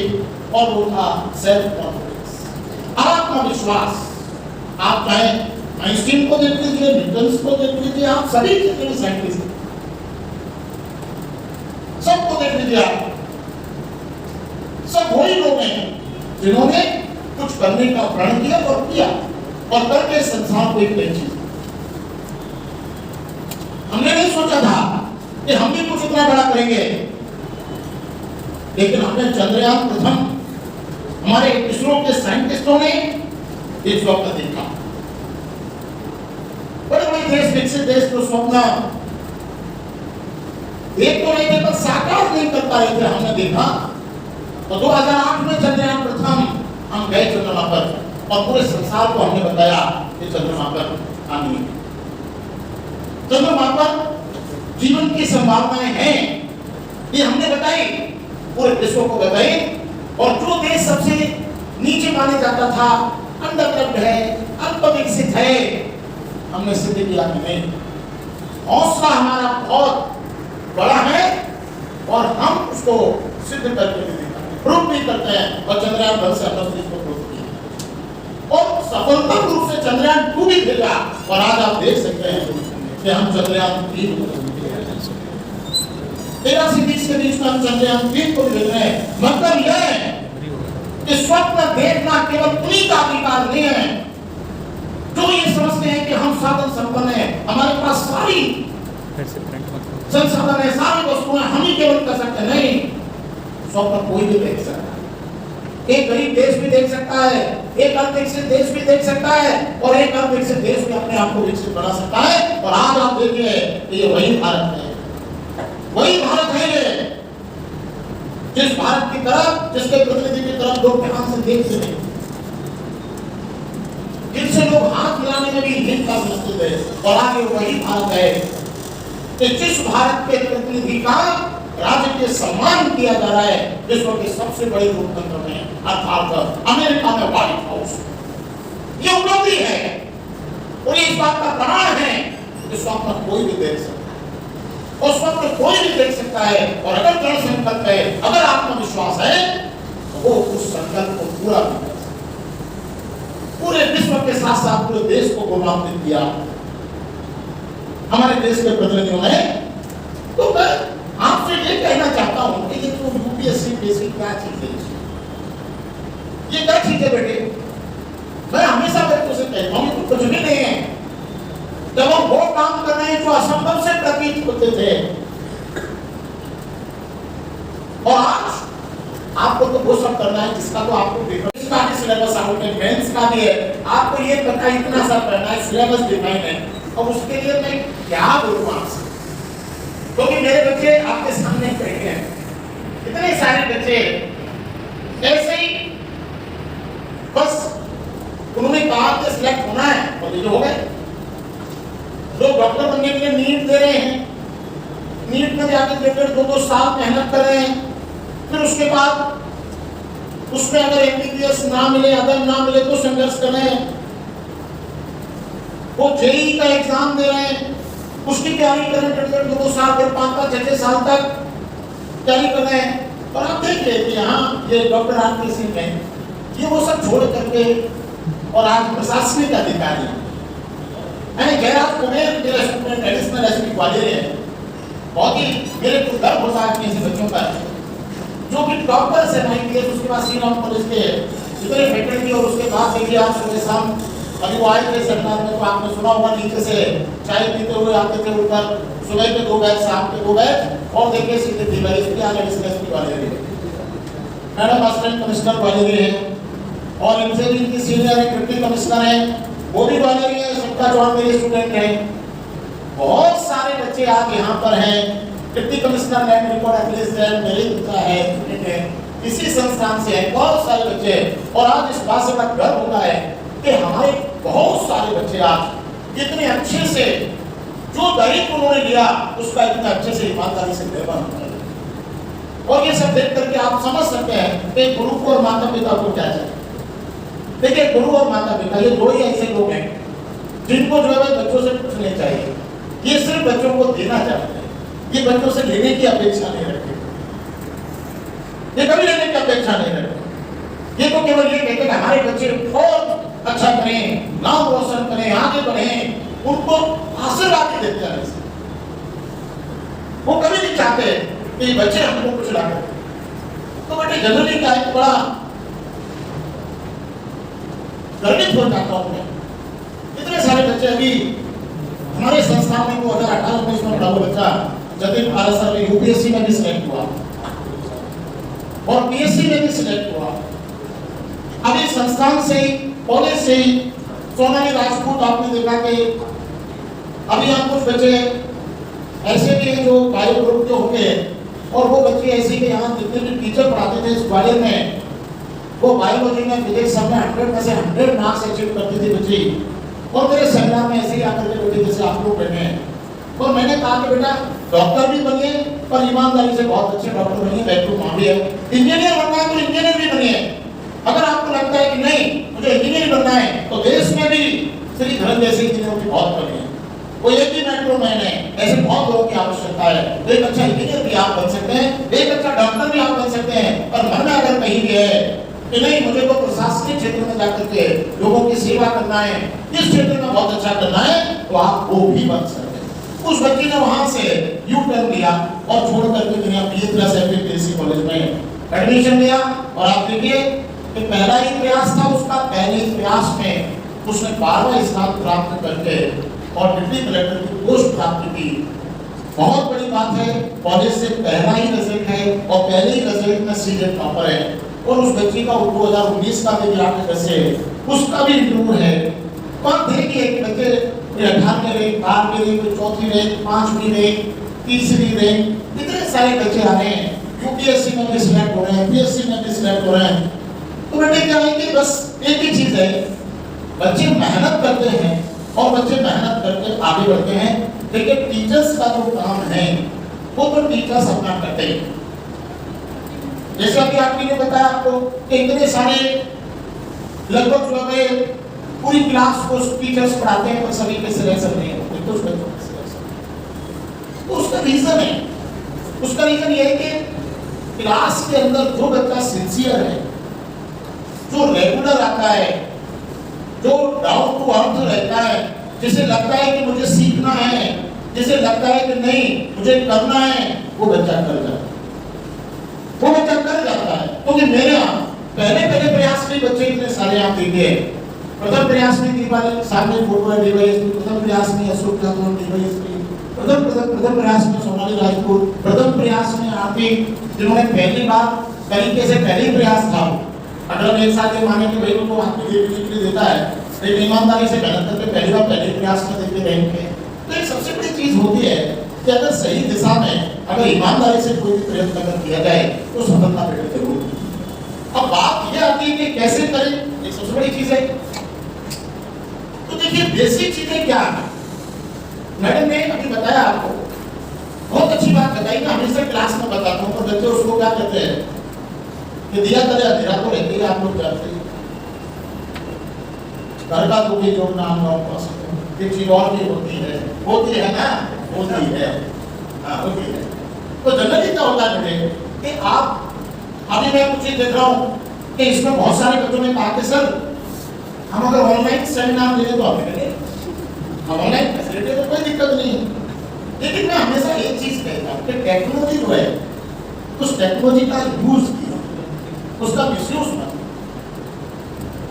और वो था सेल्फ कॉन्फिडेंस, आत्मविश्वास। आप चाहे आइंस्टीन को देख लीजिए, न्यूटन को देख लीजिए, आप सभी जितने भी साइंटिस्ट सबको देख लीजिए, आप सब वही लोग हैं जिन्होंने कुछ करने का प्रण किया और किया और करके संसार को एक नई चीज। हमने नहीं सोचा था कि हम भी कुछ इतना बड़ा करेंगे, लेकिन हमने चंद्रयान प्रथम हमारे इसरो के साइंटिस्टों ने एक स्वप्न देखा। बड़े बड़े देश, विकसित देश तो स्वप्न एक तो नहीं थे पर साकार नहीं कर पा रहे थे। हमने देखा तो 2008 में चंद्रयान प्रथम हम गए चंद्रमा पर और पूरे संसार को हमने बताया कि चंद्रमा पर आनी है, चंद्रमा पर जीवन की संभावनाएं हैं, ये हमने बताई, पूरे विश्व को बताई। और जो देश सबसे नीचे माने जाता था, अंडरडेवलप्ड है, अल्पविकसित है, हमने सिद्ध किया कि नहीं, हौसला हमारा बहुत बड़ा है और हम उसको सिद्ध करके भी दिखाते हैं, प्रूव भी करते हैं। और चंद्रयान 1 से हमने इसको प्रूव किया और सफलतापूर्वक रूप से चंद्रयान 2 भी भेजा और आज आप देख सकते हैं कि हम चंद्रयान 3 23 के बीच में हम चंद्रयान 3 को भेज रहे हैं। मतलब यह है कि स्वप्न देखना केवल उन्हीं का अधिकार नहीं है जो ये समझते हैं कि हम साधन संपन्न हैं, हमारे पास सारी संसाधन है, सारी वस्तुएं हम ही केवल कर सकते हैं। नहीं, स्वप्न कोई भी देख सकता है। एक गरीब देश भी देख सकता है, एक अविकसित देश भी देख सकता है और एक अविकसित देश भी अपने आप को विकसित बना सकता है। और आज आप देखिए कि ये वही भारत है, वही भारत है ये, जिस भारत की तरफ, जिसके प्रतिनिधि की तरफ लोग ध्यान से देखते हैं, जिनसे लोग हाथ मिलाने में भी हिंसा समझते थे। और आज ये वही भारत है कि जिस भारत के प्रतिनिधि का राजकीय सम्मान किया जा रहा है विश्व के सबसे बड़े लोकतंत्र में, अर्थात अमेरिका में व्हाइट हाउस। ये उपलब्धि है और इस बात का प्रमाण है कि स्वप्न कोई भी देख सकता है और स्वप्न कोई भी देख सकता है। और अगर दृढ़ संकल्प है, अगर आत्मविश्वास है, तो वो उस संकल्प को पूरा भी कर सकता है। पूरे विश्व के साथ साथ पूरे देश को गौरवान्वित किया हमारे देश के प्रतिनिधियों ने। तो मैं आपसे ये कहना चाहता हूं कि ये तो यूपीएससी बेसिक क्या चीज है, ये क्या चीज है बेटे? मैं हमेशा बच्चों से कहता हूं तो कुछ भी नहीं है। जब हम वो काम कर रहे हैं जो असंभव से प्रतीत होते थे, और आज आपको तो वो सब करना है जिसका तो आपको पेपर का भी सिलेबस आउट है, मेंस का भी है, आपको ये पता इतना सब करना है, सिलेबस डिफाइन है। और उसके लिए मैं क्या बोलूं आपसे, क्योंकि मेरे बच्चे आपके सामने बैठे हैं, इतने सारे बच्चे ऐसे ही बस उन्होंने कहा कि सिलेक्ट होना है और ये हो गए। लोग डॉक्टर बनने के लिए नीट दे रहे हैं, नीट में जाकर 1.5-2 साल मेहनत कर रहे हैं, फिर उसके बाद उसमें अगर एमबीबीएस ना मिले, अगर ना मिले तो संघर्ष कर रहे हैं। वो जेईई का एग्जाम दे रहे हैं, उसकी तैयारी कर रहे हैं 1.5-2 साल, फिर 5-6 साल तक तैयारी कर रहे हैं। और आप देख रहे कि यहाँ ये डॉक्टर आरके सिंह हैं, ये वो सब छोड़ करके और आज प्रशासनिक अधिकारी मैंने जयराज कुमार मेरे स्टूडेंट एडिशनल एसपी ग्वालियर है। बहुत ही मेरे को गर्व होता है कि ऐसे बच्चों का जो कि डॉक्टर से नहीं किए, उसके बाद श्रीराम कॉलेज के इतने फैकल्टी, और उसके बाद देखिए आप सुबह शाम अभी वो आए थे सेमिनार में, तो आपने सुना होगा नीचे से चाय पीते हुए आते थे ऊपर, सुबह के 2 बैच, शाम के 2 बैच, और देखिए सीधे थी भाई इसके आगे एसपी ग्वालियर है, मैडम असिस्टेंट कमिश्नर ग्वालियर है, और इनसे भी इनकी सीनियर है डिप्टी कमिश्नर है, वो भी ग्वालियर है, सबका जवाब मेरे स्टूडेंट है। बहुत सारे बच्चे आज यहाँ पर हैं, deputy commissioner land record at least है, मेरे दूसरा है स्टूडेंट है, इसी संस्थान से है, बहुत सारे बच्चे। और आज इस बात से बड़ा गर्व होता है कि हमारे बहुत सारे बच्चे आज इतने अच्छे से जो दायित्व उन्होंने लिया उसका इतने अच्छे से ईमानदारी से निर्वहन कर रहे हैं। और ये सब देख करके आप समझ सकते हैं कि गुरु को और माता पिता को क्या चाहिए। देखिए गुरु और माता पिता ये 2 ही ऐसे लोग हैं जिनको जो है बच्चों से कुछ नहीं चाहिए, ये सिर्फ बच्चों को देना चाहते हैं, ये बच्चों से लेने की अपेक्षा नहीं रखते, ये कभी लेने की अपेक्षा नहीं रखते। ये तो केवल ये कहते हैं हमारे बच्चे बहुत अच्छा करें, नाम रोशन करें, आगे बढ़ें, उनको आशीर्वाद देते हैं। वो कभी नहीं चाहते कि बच्चे हमको कुछ लाए। तो बेटे जनरली क्या है, बड़ा गर्वित हो जाता हूं मैं। इतने सारे बच्चे अभी हमारे संस्थान में 2018-19 में पढ़ा हुआ बच्चा जतिन भारत सर में यूपीएससी में भी सिलेक्ट हुआ और पीएससी में भी सिलेक्ट हुआ। अभी संस्थान से कॉलेज से सोनाली राजपूत आपने देखा कि अभी हम कुछ बच्चे ऐसे भी हैं जो बायो ग्रुप के होंगे, और वो बच्चे ऐसे कि यहाँ जितने भी टीचर पढ़ाते थे इस ग्वालियर में, वो बायोलॉजी में फिजिक्स सब में 100 में से 100 मार्क्स अचीव करती थी बच्ची। और मेरे सेमिनार में ऐसे ही आकर के बेटे जैसे आप लोग बैठे हैं, और मैंने कहा कि बेटा डॉक्टर भी बनिए और ईमानदारी से बहुत अच्छे डॉक्टर बनिए, बैठो माँ भी है, इंजीनियर बनना है तो इंजीनियर भी बनिए। अगर आपको लगता है कि नहीं मुझे इंजीनियर बनना है तो देश में भी श्री धरन जैसे इंजीनियरों की बहुत कमी है, वो एक ही मेट्रो मैन है, ऐसे बहुत लोगों की आवश्यकता है। एक अच्छा इंजीनियर भी आप बन सकते हैं, एक अच्छा डॉक्टर भी आप बन सकते हैं, और मन में अगर कहीं भी है कि नहीं मुझे तो प्रशासनिक क्षेत्र में जाकर के लोगों की सेवा करना है, इस क्षेत्र में बहुत अच्छा करना है, तो आप वो भी बन सकते हैं। उस बच्ची ने वहां से यू टर्न लिया और छोड़ करके दुनिया BA+ कॉलेज में एडमिशन लिया। और आप देखिए कि पहला ही प्रयास था उसका, पहले ही प्रयास में उसने 12वां स्थान प्राप्त करके और डिप्टी कलेक्टर की पोस्ट प्राप्त की। बहुत बड़ी बात है, कॉलेज से पहला ही रिजल्ट है और पहले ही रिजल्ट में सीधे टॉपर है। और उस बच्ची का 2019 का भी से उसका भी इंटरव्यू है। तो आप देखिए कि बच्चे 18वीं रैंक, 12वीं रैंक, 4वीं रैंक, 5वीं रैंक, 3री रैंक, इतने सारे बच्चे आ रहे हैं। UPSC में भी सिलेक्ट हो रहे हैं, PSC में भी सिलेक्ट हो रहे हैं। तो बेटे क्या है कि बस एक ही चीज है, बच्चे मेहनत करते हैं और बच्चे मेहनत करके आगे बढ़ते हैं। लेकिन टीचर्स का जो काम है वो तो टीचर्स अपना करते हैं। जैसा कि आपने बताया आपको कि इतने सारे लगभग जो है पूरी क्लास को टीचर्स पढ़ाते हैं पर सभी के सिलेक्शन नहीं होते, कुछ बच्चों के सिलेक्शन। तो उसका रीजन है, उसका रीजन ये है कि क्लास के अंदर जो बच्चा सिंसियर है, जो रेगुलर आता है, जो डाउन टू अर्थ रहता है, जिसे लगता है कि मुझे सीखना है, जिसे लगता है कि नहीं मुझे करना है, वो बच्चा कर जाता है, वो बच्चा कर जाता है। क्योंकि मेरे यहाँ पहले प्रयास में बच्चे इतने सारे आप देखे। प्रथम प्रयास में दीपाली सामने फोटो है DYSP, प्रथम प्रयास में अशोक ठाकुर DYSP, प्रथम प्रयास में सोनाली राजपूत, प्रथम प्रयास में आरती जिन्होंने पहली बार तरीके से पहली प्रयास था। अगर एक साथ ये माने कि भाई को आदमी देने के लिए देता है, लेकिन ईमानदारी से मेहनत करके पहली बार पहले प्रयास में देते रहेंगे। तो एक सबसे बड़ी चीज होती है कि अगर सही दिशा में अगर ईमानदारी से कोई भी प्रयत्न अगर किया जाए तो सफलता मिलती जरूर। अब बात यह आती है कि कैसे करें, एक सबसे बड़ी चीज है। तो देखिए बेसिक चीजें क्या है, मैडम ने अभी बताया आपको, बहुत अच्छी बात बताई ना, हमेशा क्लास में बताता हूँ पर बच्चे उसको क्या कहते हैं कि दिया करे अंधेरा तो रहती है, आप लोग जानते हैं। घर का दुखी जो नाम एक चीज और भी होती है ना, होती है, हाँ होती है। तो जनरली क्या होता है बेटे कि आप अभी मैं कुछ देख रहा हूँ कि इसमें बहुत सारे बच्चों ने कहा कि सर हम अगर ऑनलाइन सेमिनार ले तो हमें करें, हम ऑनलाइन फैसिलिटी तो कोई दिक्कत नहीं है। लेकिन मैं हमेशा एक चीज कहता हूँ कि टेक्नोलॉजी जो है उस टेक्नोलॉजी का यूज किया, उसका मिसयूज मत।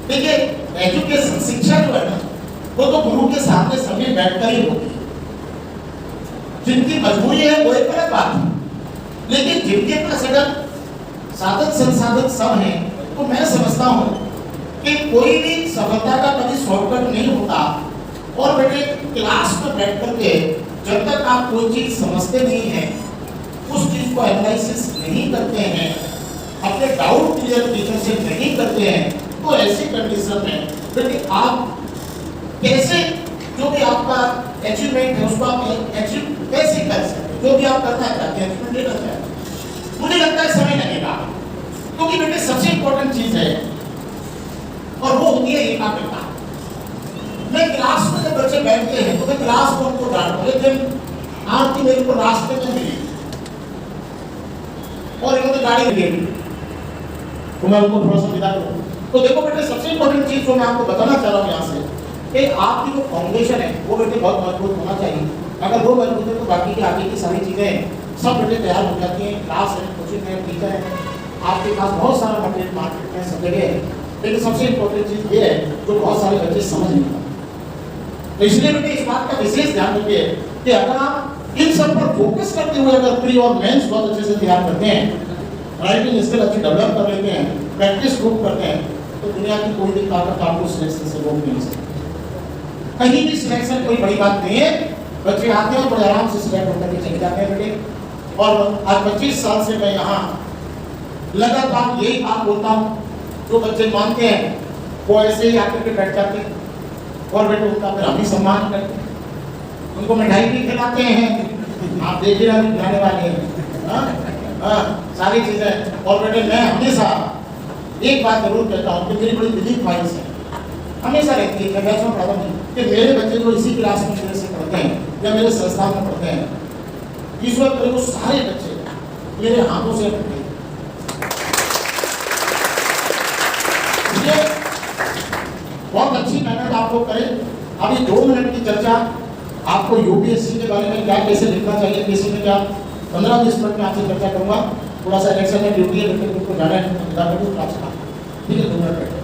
देखिए एजुकेशन शिक्षा जो है ना वो तो गुरु के सामने सभी बैठकर ही होती है। जिनकी मजबूरी है वो एक अलग बात है, लेकिन जिनके पास अगर साधन संसाधन सब है तो मैं समझता हूँ कि कोई भी सफलता का कभी शॉर्टकट नहीं होता। और बेटे क्लास में बैठ करके जब तक आप कोई चीज समझते नहीं हैं, उस चीज को एनालिसिस नहीं करते हैं, अपने डाउट क्लियर टीचर से नहीं करते हैं, तो ऐसी कंडीशन में बेटे आप कैसे जो भी आपका अचीवमेंट है उसको आप अचीव कैसे कर सकते, जो भी आप करना चाहते हैं अचीवमेंट नहीं करते हैं। मुझे लगता है समय लगेगा, क्योंकि बेटे सबसे इंपॉर्टेंट चीज है और वो होती है एकाग्रता। मैं क्लास में जब बच्चे बैठते हैं तो मैं क्लास को उनको डांटता, लेकिन आपकी मेरे को रास्ते में मिली और इन्होंने गाड़ी मिली तो मैं उनको थोड़ा सा विदा करूँ। तो देखो बेटे सबसे इंपॉर्टेंट चीज जो मैं आपको बताना चाह रहा हूँ यहाँ से कि आपकी जो फाउंडेशन है वो बेटे बहुत मजबूत होना चाहिए। अगर वो मजबूत है तो बाकी की आगे की सारी चीजें सब बेटे तैयार हो जाती हैं। क्लास है, कोचिंग है, टीचर है, आपके पास बहुत सारा मटेरियल मार्केट में सब जगह है। लेकिन सबसे इंपॉर्टेंट चीज ये है जो बहुत सारे बच्चे समझ नहीं पाते। तो इसलिए बेटे इस बात का विशेष ध्यान रखिए कि अगर आप इन सब पर फोकस करते हुए अगर प्री और मेंस बहुत अच्छे से तैयार करते हैं, राइटिंग स्किल अच्छी डेवलप कर लेते हैं, प्रैक्टिस खूब करते हैं, तो दुनिया की कोई भी ताकत आपको सिलेक्शन से रोक नहीं सकती। कहीं भी सिलेक्शन कोई बड़ी बात नहीं है, बच्चे आते हैं बड़े आराम से सिलेक्ट होकर के चले जाते हैं बेटे। और आज 25 साल से मैं यहाँ लगातार यही बात बोलता हूँ, जो बच्चे मानते हैं वो ऐसे ही आकर के बैठ जाते हैं और बेटे उनका फिर हम ही सम्मान करते हैं, उनको मिठाई भी खिलाते हैं, आप देखिए ना खिलाने वाले हैं, सारी चीजें। और बेटे मैं हमेशा एक बात जरूर कहता हूँ कि मेरी बड़ी बिलीफ ख्वाहिश है, हमेशा रहती है, मैं पढ़ता हूँ कि मेरे बच्चे जो इसी क्लास में मेरे से पढ़ते हैं या मेरे संस्थान में पढ़ते हैं, ईश्वर करे वो सारे बच्चे मेरे हाथों से पढ़ते हैं। लोग करें। अभी 2 मिनट की चर्चा आपको यूपीएससी के बारे में क्या कैसे लिखना चाहिए, पीएससी में क्या 15-20 मिनट में आपसे चर्चा करूंगा। थोड़ा सा इलेक्शन में ड्यूटी है, लेकिन उनको जाना है विदा कर दूँ आपसे। ठीक है, 2 मिनट बैठे।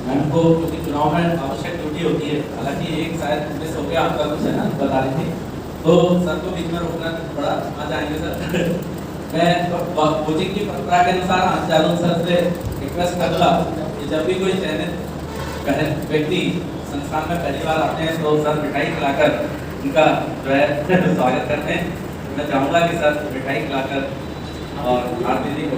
मैम को क्योंकि चुनाव में आवश्यक ड्यूटी होती है, हालांकि एक शायद मिस हो गया आपका कुछ है ना बता रही थी, तो सर को बीच में रोकना पड़ा। आ जाएंगे सर। मैं कोचिंग की परंपरा के अनुसार आचार्यों सर से रिक्वेस्ट करूँगा कि जब भी कोई चयनित व्यक्ति संस्थान में पहली बार आते हैं तो सर मिठाई खिलाकर उनका जो है स्वागत करते हैं। मैं चाहूँगा कि सर मिठाई खिलाकर और आरती जी को